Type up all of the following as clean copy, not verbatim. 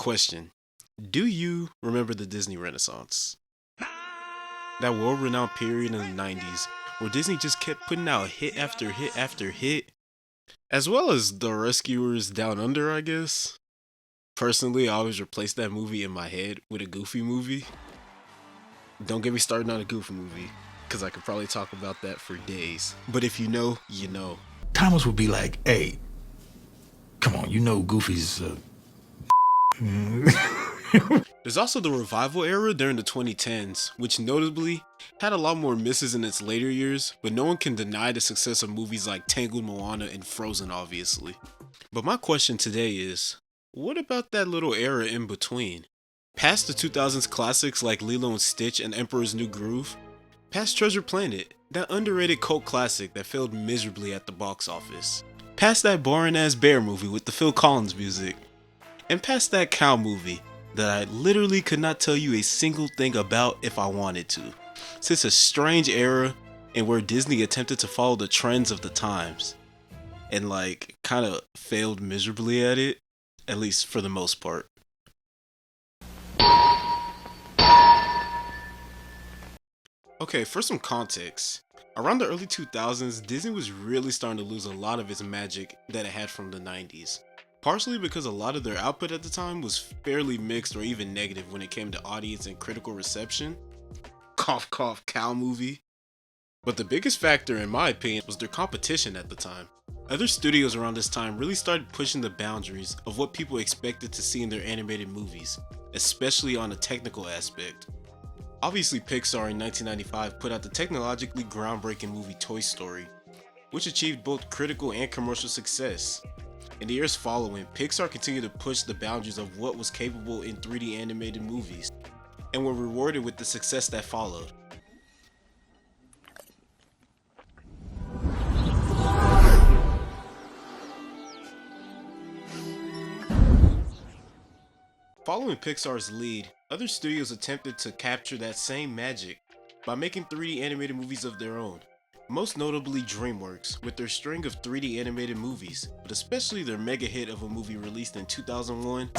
Question. Do you remember the Disney Renaissance? That world-renowned period in the 90s where Disney just kept putting out hit after hit after hit, as well as The Rescuers Down Under, I guess. Personally, I always replace that movie in my head with a Goofy movie. Don't get me started on a Goofy movie, because I could probably talk about that for days. But if you know, you know. Thomas would be like, hey, come on, you know Goofy's There's also the revival era during the 2010s, which notably had a lot more misses in its later years, but no one can deny the success of movies like Tangled, Moana, and Frozen, obviously. But my question today is, what about that little era in between? Past the 2000s classics like Lilo and Stitch and Emperor's New Groove, past Treasure Planet, that underrated cult classic that failed miserably at the box office, past that boring ass bear movie with the Phil Collins music, and past that cow movie that I literally could not tell you a single thing about if I wanted to. Since a strange era and where Disney attempted to follow the trends of the times and kind of failed miserably at it, at least for the most part. Okay, for some context, around the early 2000s, Disney was really starting to lose a lot of its magic that it had from the 90s. Partially because a lot of their output at the time was fairly mixed or even negative when it came to audience and critical reception. Cough cough cow movie. But the biggest factor in my opinion was their competition at the time. Other studios around this time really started pushing the boundaries of what people expected to see in their animated movies, especially on a technical aspect. Obviously Pixar in 1995 put out the technologically groundbreaking movie Toy Story, which achieved both critical and commercial success. In the years following, Pixar continued to push the boundaries of what was capable in 3D animated movies, and were rewarded with the success that followed. Following Pixar's lead, other studios attempted to capture that same magic by making 3D animated movies of their own. Most notably DreamWorks, with their string of 3D animated movies, but especially their mega hit of a movie released in 2001,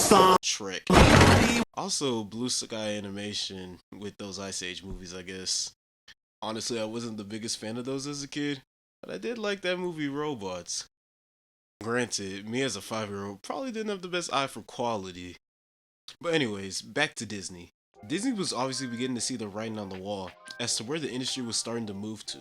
Shrek. Also Blue Sky Animation with those Ice Age movies, I guess. Honestly, I wasn't the biggest fan of those as a kid, but I did like that movie Robots. Granted, me as a 5-year-old probably didn't have the best eye for quality. But anyways, back to Disney. Disney was obviously beginning to see the writing on the wall as to where the industry was starting to move to.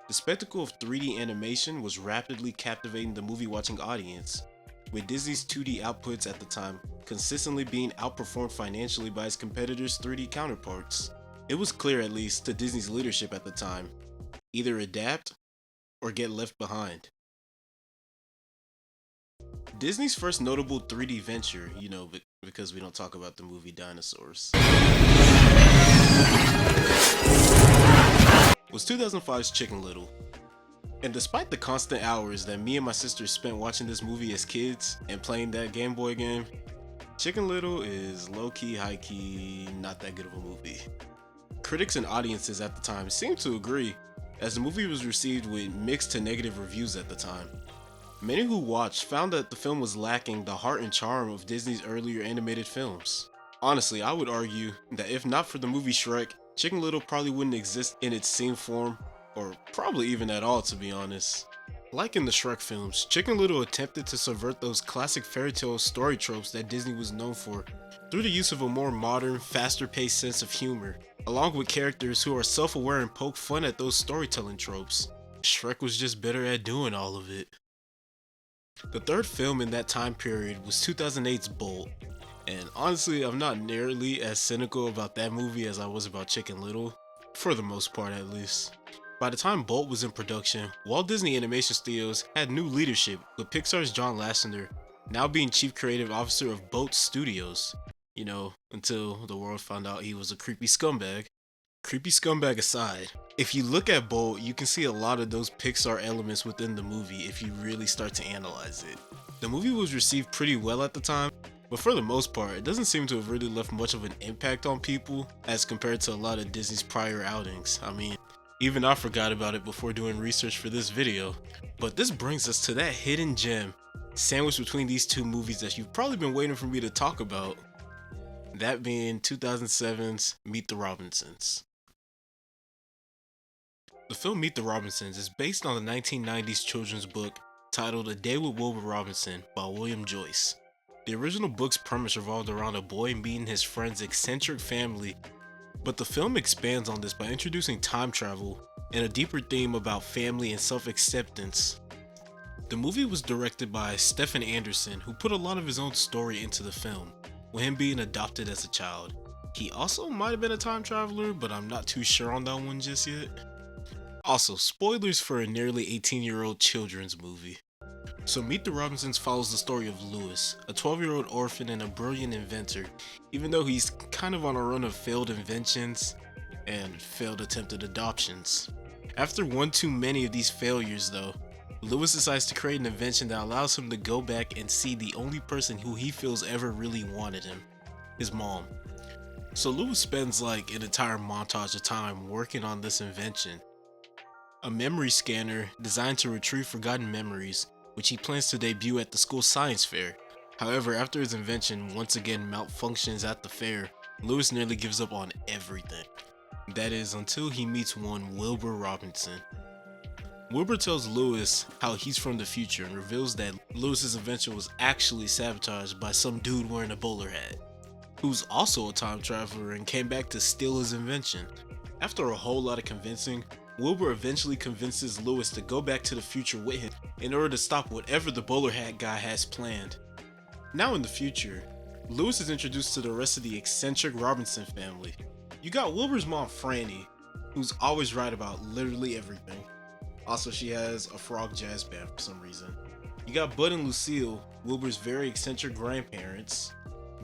The spectacle of 3D animation was rapidly captivating the movie-watching audience, with Disney's 2D outputs at the time consistently being outperformed financially by its competitors' 3D counterparts. It was clear, at least to Disney's leadership at the time, either adapt or get left behind. Disney's first notable 3D venture, because we don't talk about the movie Dinosaurs, was 2005's Chicken Little. And despite the constant hours that me and my sister spent watching this movie as kids and playing that Game Boy game, Chicken Little is low-key, high-key, not that good of a movie. Critics and audiences at the time seemed to agree, as the movie was received with mixed to negative reviews at the time. Many who watched found that the film was lacking the heart and charm of Disney's earlier animated films. Honestly, I would argue that if not for the movie Shrek, Chicken Little probably wouldn't exist in its scene form, or probably even at all, to be honest. Like in the Shrek films, Chicken Little attempted to subvert those classic fairy tale story tropes that Disney was known for through the use of a more modern, faster-paced sense of humor, along with characters who are self-aware and poke fun at those storytelling tropes. Shrek was just better at doing all of it. The third film in that time period was 2008's Bolt, and honestly, I'm not nearly as cynical about that movie as I was about Chicken Little, for the most part at least. By the time Bolt was in production, Walt Disney Animation Studios had new leadership, with Pixar's John Lasseter now being Chief Creative Officer of Bolt Studios, until the world found out he was a creepy scumbag. Creepy scumbag aside, if you look at Bolt, you can see a lot of those Pixar elements within the movie if you really start to analyze it. The movie was received pretty well at the time, but for the most part, it doesn't seem to have really left much of an impact on people as compared to a lot of Disney's prior outings. I mean, even I forgot about it before doing research for this video. But this brings us to that hidden gem sandwiched between these two movies that you've probably been waiting for me to talk about. that being 2007's Meet the Robinsons. The film Meet the Robinsons is based on the 1990s children's book titled A Day with Wilbur Robinson by William Joyce. The original book's premise revolved around a boy meeting his friend's eccentric family, but the film expands on this by introducing time travel and a deeper theme about family and self-acceptance. The movie was directed by Stephen Anderson, who put a lot of his own story into the film, with him being adopted as a child. He also might have been a time traveler, but I'm not too sure on that one just yet. Also, spoilers for a nearly 18-year-old children's movie. So Meet the Robinsons follows the story of Lewis, a 12-year-old orphan and a brilliant inventor, even though he's kind of on a run of failed inventions and failed attempted adoptions. After one too many of these failures though, Lewis decides to create an invention that allows him to go back and see the only person who he feels ever really wanted him, his mom. So Lewis spends like an entire montage of time working on this invention, a memory scanner designed to retrieve forgotten memories, which he plans to debut at the school science fair. However, after his invention once again malfunctions at the fair, Lewis nearly gives up on everything. That is, until he meets one Wilbur Robinson. Wilbur tells Lewis how he's from the future and reveals that Lewis's invention was actually sabotaged by some dude wearing a bowler hat, who's also a time traveler and came back to steal his invention. After a whole lot of convincing, Wilbur eventually convinces Lewis to go back to the future with him in order to stop whatever the bowler hat guy has planned. Now in the future, Lewis is introduced to the rest of the eccentric Robinson family. You got Wilbur's mom Franny, who's always right about literally everything. Also, she has a frog jazz band for some reason. You got Bud and Lucille, Wilbur's very eccentric grandparents.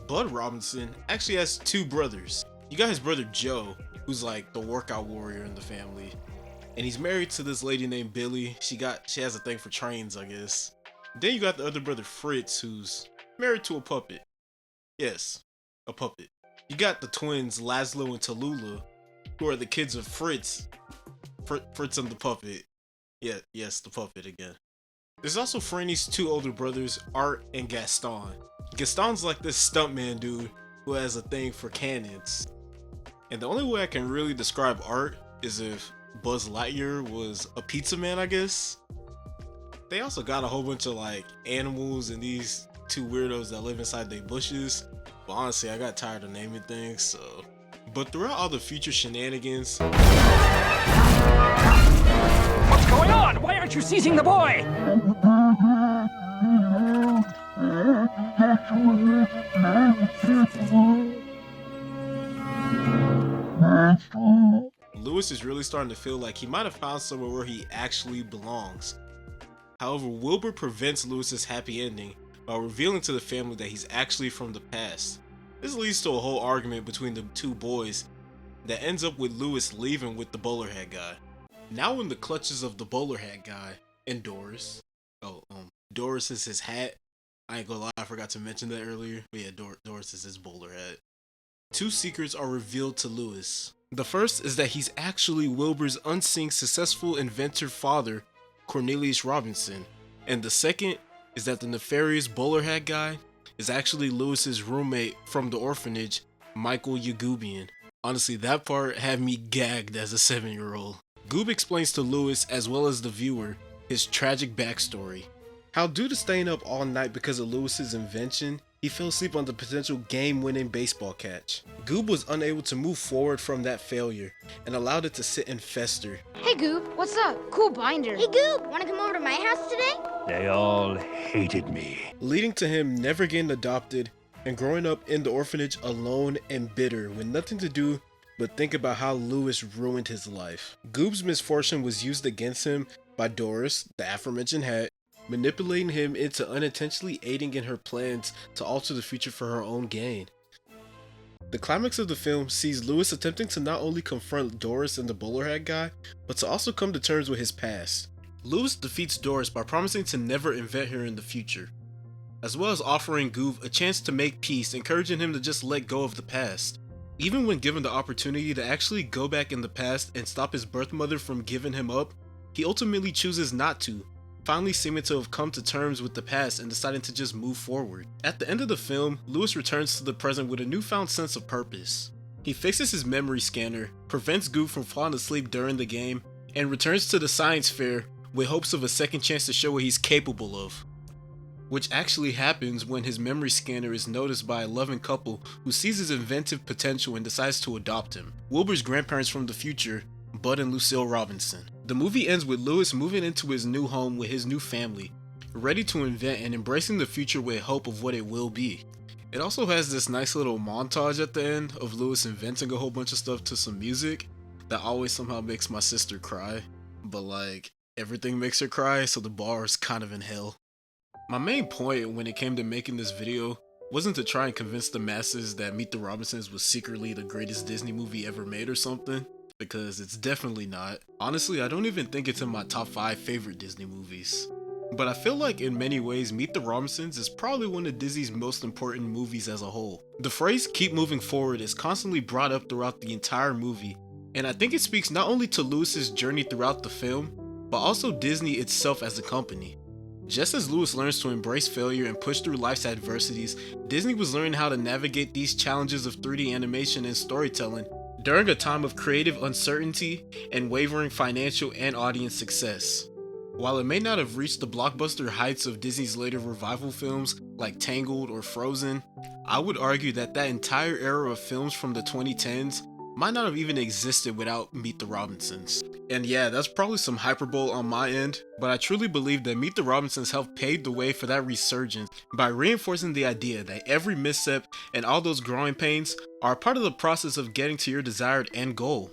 Bud Robinson actually has two brothers. You got his brother Joe, who's like the workout warrior in the family. And he's married to this lady named Billy. She has a thing for trains, I guess. Then you got the other brother Fritz, who's married to a puppet. Yes, a puppet. You got the twins Laszlo and Tallulah, who are the kids of Fritz. Fritz and the puppet. Yeah, yes, the puppet again. There's also Franny's two older brothers, Art and Gaston. Gaston's like this stuntman dude who has a thing for cannons. And the only way I can really describe Art is if Buzz Lightyear was a pizza man, I guess. They also got a whole bunch of like animals and these two weirdos that live inside their bushes. But honestly, I got tired of naming things, so. But throughout all the future shenanigans, what's going on? Why aren't you seizing the boy? Lewis is really starting to feel like he might have found somewhere where he actually belongs. However, Wilbur prevents Lewis's happy ending by revealing to the family that he's actually from the past. This leads to a whole argument between the two boys that ends up with Lewis leaving with the bowler hat guy. Now in the clutches of the bowler hat guy and Doris. Doris is his hat. I ain't gonna lie, I forgot to mention that earlier. But yeah, Doris is his bowler hat. Two secrets are revealed to Lewis. The first is that he's actually Wilbur's unseen successful inventor father, Cornelius Robinson. And the second is that the nefarious bowler hat guy is actually Lewis's roommate from the orphanage, Michael Yagubian. Honestly, that part had me gagged as a 7-year-old. Goob explains to Lewis, as well as the viewer, his tragic backstory. How due to staying up all night because of Lewis's invention, he fell asleep on the potential game-winning baseball catch. Goob was unable to move forward from that failure and allowed it to sit and fester. Hey Goob, what's up? Cool binder. Hey Goob, wanna come over to my house today? They all hated me. Leading to him never getting adopted and growing up in the orphanage alone and bitter with nothing to do but think about how Lewis ruined his life. Goob's misfortune was used against him by Doris, the aforementioned hat, manipulating him into unintentionally aiding in her plans to alter the future for her own gain. The climax of the film sees Lewis attempting to not only confront Doris and the bowler hat guy, but to also come to terms with his past. Lewis defeats Doris by promising to never invent her in the future, as well as offering Goob a chance to make peace, encouraging him to just let go of the past. Even when given the opportunity to actually go back in the past and stop his birth mother from giving him up, he ultimately chooses not to, finally seeming to have come to terms with the past and deciding to just move forward. At the end of the film, Lewis returns to the present with a newfound sense of purpose. He fixes his memory scanner, prevents Goof from falling asleep during the game, and returns to the science fair with hopes of a second chance to show what he's capable of. Which actually happens when his memory scanner is noticed by a loving couple who sees his inventive potential and decides to adopt him. Wilbur's grandparents from the future, Bud and Lucille Robinson. The movie ends with Lewis moving into his new home with his new family, ready to invent and embracing the future with hope of what it will be. It also has this nice little montage at the end of Lewis inventing a whole bunch of stuff to some music that always somehow makes my sister cry, but like everything makes her cry, so the bar is kind of in hell. My main point when it came to making this video wasn't to try and convince the masses that Meet the Robinsons was secretly the greatest Disney movie ever made or something, because it's definitely not. Honestly, I don't even think it's in my top 5 favorite Disney movies. But I feel like in many ways, Meet the Robinsons is probably one of Disney's most important movies as a whole. The phrase "keep moving forward" is constantly brought up throughout the entire movie, and I think it speaks not only to Lewis's journey throughout the film, but also Disney itself as a company. Just as Lewis learns to embrace failure and push through life's adversities, Disney was learning how to navigate these challenges of 3D animation and storytelling during a time of creative uncertainty and wavering financial and audience success. While it may not have reached the blockbuster heights of Disney's later revival films like Tangled or Frozen, I would argue that that entire era of films from the 2010s might not have even existed without Meet the Robinsons. And yeah, that's probably some hyperbole on my end, but I truly believe that Meet the Robinsons helped pave the way for that resurgence by reinforcing the idea that every misstep and all those growing pains are a part of the process of getting to your desired end goal.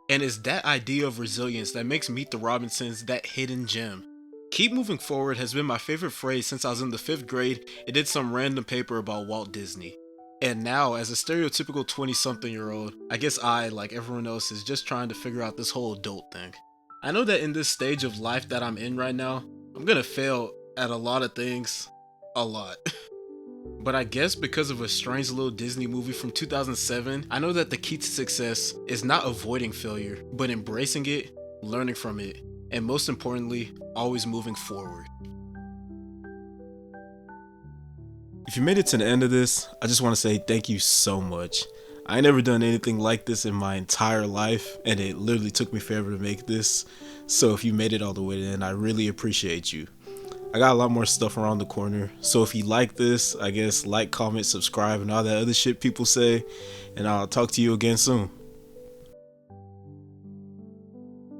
And it's that idea of resilience that makes Meet the Robinsons that hidden gem. Keep moving forward has been my favorite phrase since I was in the 5th grade and did some random paper about Walt Disney. And now, as a stereotypical 20-something-year-old, I guess I, like everyone else, is just trying to figure out this whole adult thing. I know that in this stage of life that I'm in right now, I'm gonna fail at a lot of things. A lot. But I guess because of a strange little Disney movie from 2007, I know that the key to success is not avoiding failure, but embracing it, learning from it, and most importantly, always moving forward. If you made it to the end of this, I just want to say thank you so much. I ain't never done anything like this in my entire life, and it literally took me forever to make this. So if you made it all the way to the end, I really appreciate you. I got a lot more stuff around the corner, so if you like this, I guess like, comment, subscribe, and all that other shit people say, and I'll talk to you again soon.